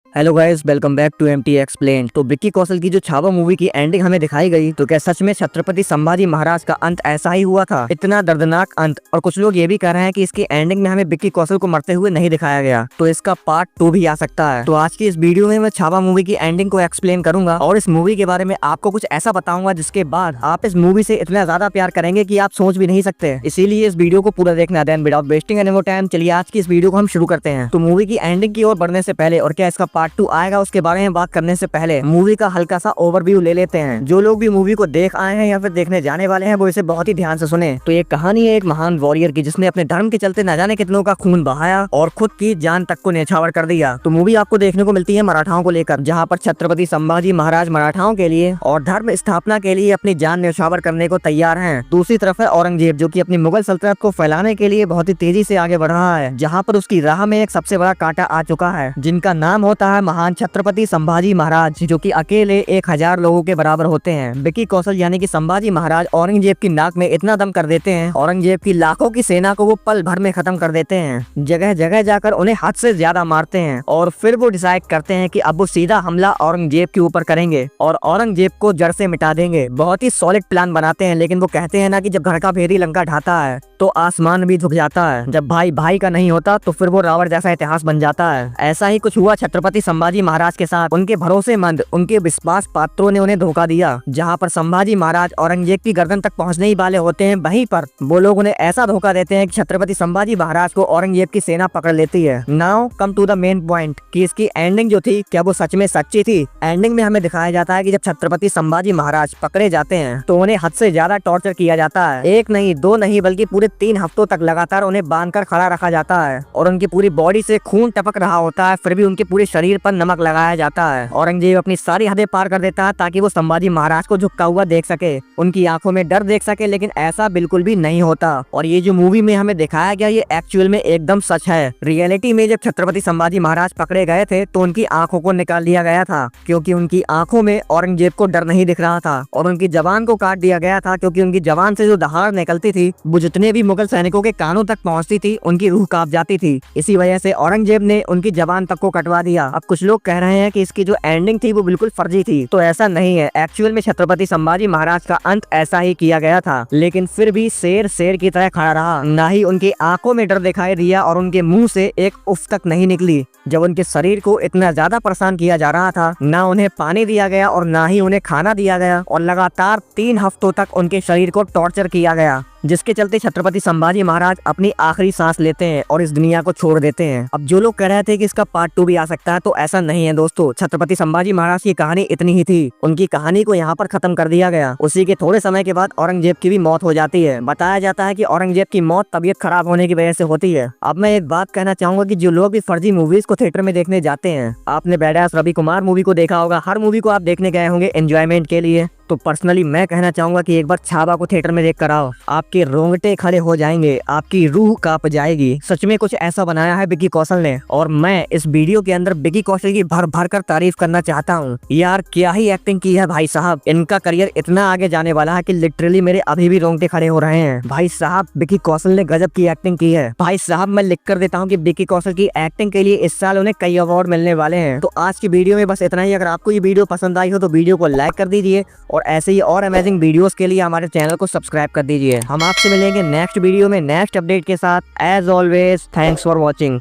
Hello guys, welcome back to MT explain. तो विक्की कौशल की जो छावा मूवी की एंडिंग हमें दिखाई गई, तो क्या सच में छत्रपति संभाजी महाराज का अंत ऐसा ही हुआ था? इतना दर्दनाक अंत। और कुछ लोग ये भी कह रहे हैं कि इसकी एंडिंग में हमें विक्की कौशल को मरते हुए नहीं दिखाया गया, तो इसका पार्ट 2 भी आ सकता है। तो आज की इस वीडियो में मैं छावा मूवी की एंडिंग को एक्सप्लेन करूंगा और इस मूवी के बारे में आपको कुछ ऐसा बताऊंगा जिसके बाद आप इस मूवी से इतना ज्यादा प्यार करेंगे कि आप सोच भी नहीं सकते। इसीलिए इस वीडियो को पूरा देखना। Then without wasting any more time, चलिए आज की इस वीडियो को हम शुरू करते हैं। तो मूवी की एंडिंग की ओर बढ़ने से पहले और क्या इसका पार्ट 2 आएगा उसके बारे में बात करने से पहले मूवी का हल्का सा ओवरव्यू ले लेते हैं। जो लोग भी मूवी को देख आए हैं या फिर देखने जाने वाले हैं वो इसे बहुत ही ध्यान से सुने। तो ये कहानी है एक महान वॉरियर की जिसने अपने धर्म के चलते न जाने कितनों का खून बहाया और खुद की जान तक को न्यौछावर कर दिया। तो मूवी आपको देखने को मिलती है मराठाओं को लेकर, जहाँ पर छत्रपति संभाजी महाराज मराठाओं के लिए और धर्म स्थापना के लिए अपनी जान न्यौछावर करने को तैयार हैं। दूसरी तरफ है औरंगजेब, जो कि अपनी मुगल सल्तनत को फैलाने के लिए बहुत ही तेजी से आगे बढ़ रहा है, जहाँ पर उसकी राह में एक सबसे बड़ा कांटा आ चुका है, जिनका नाम होता है महान छत्रपति संभाजी महाराज, जो कि अकेले 1000 लोगों के बराबर होते हैं। विक्की कौशल यानी कि संभाजी महाराज औरंगजेब की नाक में इतना दम कर देते हैं, औरंगजेब की लाखों की सेना को वो पल भर में खत्म कर देते हैं। जगह जगह जाकर उन्हें हद से ज्यादा मारते हैं और फिर वो डिसाइड करते हैं कि अब वो सीधा हमला औरंगजेब के ऊपर करेंगे और औरंगजेब को जड़ से मिटा देंगे। बहुत ही सॉलिड प्लान बनाते हैं, लेकिन वो कहते हैं ना कि जब घर का भेदी लंका ढाता है तो आसमान भी झुक जाता है। जब भाई भाई का नहीं होता तो फिर वो रावण जैसा इतिहास बन जाता है। ऐसा ही कुछ हुआ छत्रपति संभाजी महाराज के साथ। उनके भरोसेमंद, उनके विश्वास पात्रों ने उन्हें धोखा दिया। जहां पर संभाजी महाराज औरंगजेब की गर्दन तक पहुंचने ही वाले होते हैं, वहीं पर वो लोग उन्हें ऐसा धोखा देते हैं कि छत्रपति संभाजी महाराज को औरंगजेब की सेना पकड़ लेती है। Now come to the main point कि इसकी एंडिंग जो थी, क्या वो सच में सच्ची थी? एंडिंग में हमें दिखाया जाता है कि जब छत्रपति संभाजी महाराज पकड़े जाते हैं तो उन्हें हद से ज्यादा टॉर्चर किया जाता है। एक नहीं, दो नहीं, बल्कि पूरे 3 हफ्तों तक लगातार उन्हें बांधकर खड़ा रखा जाता है और उनकी पूरी बॉडी से खून टपक रहा होता है, फिर भी उनके पूरे शरीर पर नमक लगाया जाता है। औरंगजेब अपनी सारी हदें पार कर देता है ताकि वो संभाजी महाराज को झुकता हुआ देख सके, उनकी आंखों में डर देख सके, लेकिन ऐसा बिल्कुल भी नहीं होता। और ये जो मूवी में हमें दिखाया गया ये एक्चुअल में एकदम सच है। रियलिटी में जब छत्रपति संभाजी महाराज पकड़े गए थे तो उनकी आंखों को निकाल लिया गया था, क्योंकि उनकी आंखों में औरंगजेब को डर नहीं दिख रहा था, और उनकी जबान को काट दिया गया था, क्योंकि उनकी जबान से जो दहाड़ निकलती थी वो जितने भी मुगल सैनिकों के कानों तक पहुंचती थी उनकी रूह कांप जाती थी। इसी वजह से औरंगजेब ने उनकी जबान तक को कटवा दिया। अब कुछ लोग कह रहे हैं कि इसकी जो एंडिंग थी वो बिल्कुल फर्जी थी, तो ऐसा नहीं है। एक्चुअल में छत्रपति संभाजी महाराज का अंत ऐसा ही किया गया था, लेकिन फिर भी शेर शेर की तरह खड़ा रहा। ना ही उनकी आंखों में डर दिखाई दिया और उनके मुंह से एक उफ तक नहीं निकली। जब उनके शरीर को इतना ज्यादा परेशान किया जा रहा था, ना उन्हें पानी दिया गया और ना ही उन्हें खाना दिया गया, और लगातार 3 हफ्तों तक उनके शरीर को टॉर्चर किया गया, जिसके चलते छत्रपति संभाजी महाराज अपनी आखिरी सांस लेते हैं और इस दुनिया को छोड़ देते हैं। अब जो लोग कह रहे थे कि इसका पार्ट 2 भी आ सकता है, तो ऐसा नहीं है दोस्तों। छत्रपति संभाजी महाराज की कहानी इतनी ही थी, उनकी कहानी को यहाँ पर खत्म कर दिया गया। उसी के थोड़े समय के बाद औरंगजेब की भी मौत हो जाती है। बताया जाता है कि औरंगजेब की मौत तबीयत खराब होने की वजह से होती है। अब मैं एक बात कहना चाहूंगा कि जो लोग भी फर्जी मूवीज को थिएटर में देखने जाते हैं, आपने बैडास रवि कुमार मूवी को देखा होगा, हर मूवी को आप देखने गए होंगे एंजॉयमेंट के लिए, तो पर्सनली मैं कहना चाहूंगा कि एक बार छावा को थिएटर में देख कर आओ, आपके रोंगटे खड़े हो जाएंगे, आपकी रूह कांप जाएगी। सच में कुछ ऐसा बनाया है विक्की कौशल ने, और मैं इस वीडियो के अंदर विक्की कौशल की भर भर कर तारीफ करना चाहता हूँ। यार क्या ही एक्टिंग की है भाई साहब, इनका करियर इतना आगे जाने वाला है कि लिटरली मेरे अभी भी रोंगटे खड़े हो रहे हैं। भाई साहब विक्की कौशल ने गजब की एक्टिंग की है। भाई साहब मैं लिख कर देता हूँ कि विक्की कौशल की एक्टिंग के लिए इस साल उन्हें कई अवार्ड मिलने वाले हैं। तो आज की वीडियो में बस इतना ही। अगर आपको ये वीडियो पसंद आई हो तो वीडियो को लाइक कर दीजिए, और ऐसे ही और अमेजिंग वीडियोस के लिए हमारे चैनल को सब्सक्राइब कर दीजिए। हम आपसे मिलेंगे नेक्स्ट वीडियो में नेक्स्ट अपडेट के साथ। As always thanks for watching.